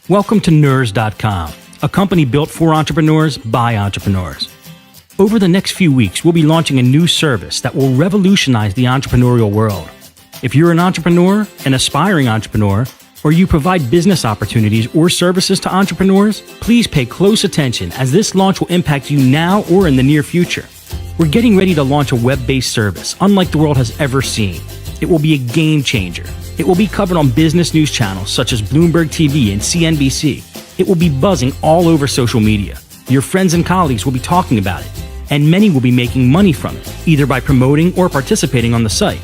Welcome to Nurs.com, a company built for entrepreneurs by entrepreneurs. Over the next few weeks, we'll be launching a new service that will revolutionize the entrepreneurial world. If you're an entrepreneur, an aspiring entrepreneur, or you provide business opportunities or services to entrepreneurs, please pay close attention as this launch will impact you now or in the near future. We're getting ready to launch a web-based service unlike the world has ever seen. It will be a game changer. It will be covered on business news channels such as Bloomberg TV and CNBC. It will be buzzing all over social media. Your friends and colleagues will be talking about it, and many will be making money from it, either by promoting or participating on the site.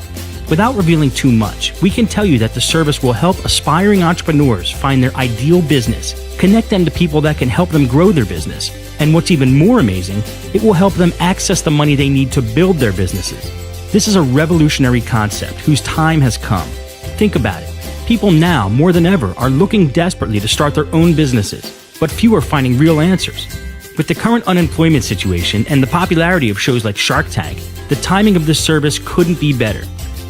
Without revealing too much, we can tell you that the service will help aspiring entrepreneurs find their ideal business, connect them to people that can help them grow their business, and what's even more amazing, it will help them access the money they need to build their businesses. This is a revolutionary concept whose time has come. Think about it. People now, more than ever, are looking desperately to start their own businesses, but few are finding real answers. With the current unemployment situation and the popularity of shows like Shark Tank, the timing of this service couldn't be better.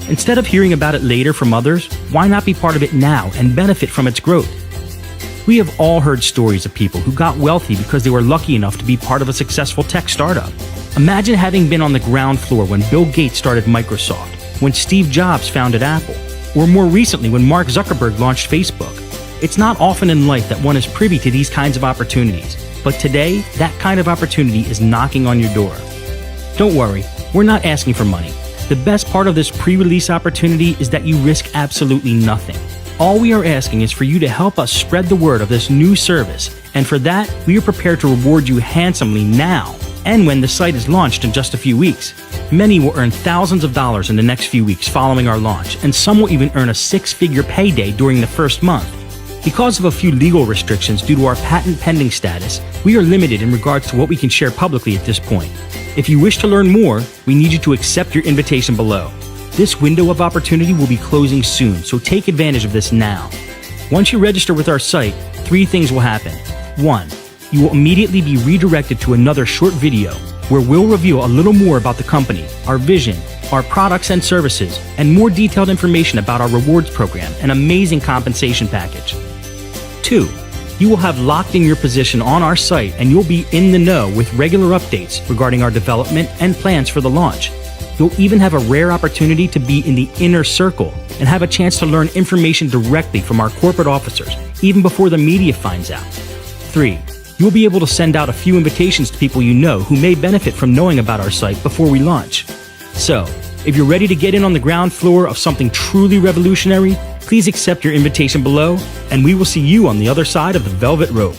Instead of hearing about it later from others, why not be part of it now and benefit from its growth? We have all heard stories of people who got wealthy because they were lucky enough to be part of a successful tech startup. Imagine having been on the ground floor when Bill Gates started Microsoft, when Steve Jobs founded Apple, or more recently when Mark Zuckerberg launched Facebook. It's not often in life that one is privy to these kinds of opportunities, but today, that kind of opportunity is knocking on your door. Don't worry, we're not asking for money. The best part of this pre-release opportunity is that you risk absolutely nothing. All we are asking is for you to help us spread the word of this new service, and for that, we are prepared to reward you handsomely now and when the site is launched in just a few weeks. Many will earn thousands of dollars in the next few weeks following our launch, and some will even earn a six-figure payday during the first month. Because of a few legal restrictions due to our patent pending status, we are limited in regards to what we can share publicly at this point. If you wish to learn more, we need you to accept your invitation below. This window of opportunity will be closing soon, so take advantage of this now. Once you register with our site, 3 things will happen. 1. You will immediately be redirected to another short video where we'll reveal a little more about the company, our vision, our products and services, and more detailed information about our rewards program and amazing compensation package. 2. You will have locked in your position on our site and you'll be in the know with regular updates regarding our development and plans for the launch. You'll even have a rare opportunity to be in the inner circle and have a chance to learn information directly from our corporate officers, even before the media finds out. 3. You'll be able to send out a few invitations to people you know who may benefit from knowing about our site before we launch. So, if you're ready to get in on the ground floor of something truly revolutionary, please accept your invitation below, and we will see you on the other side of the velvet rope.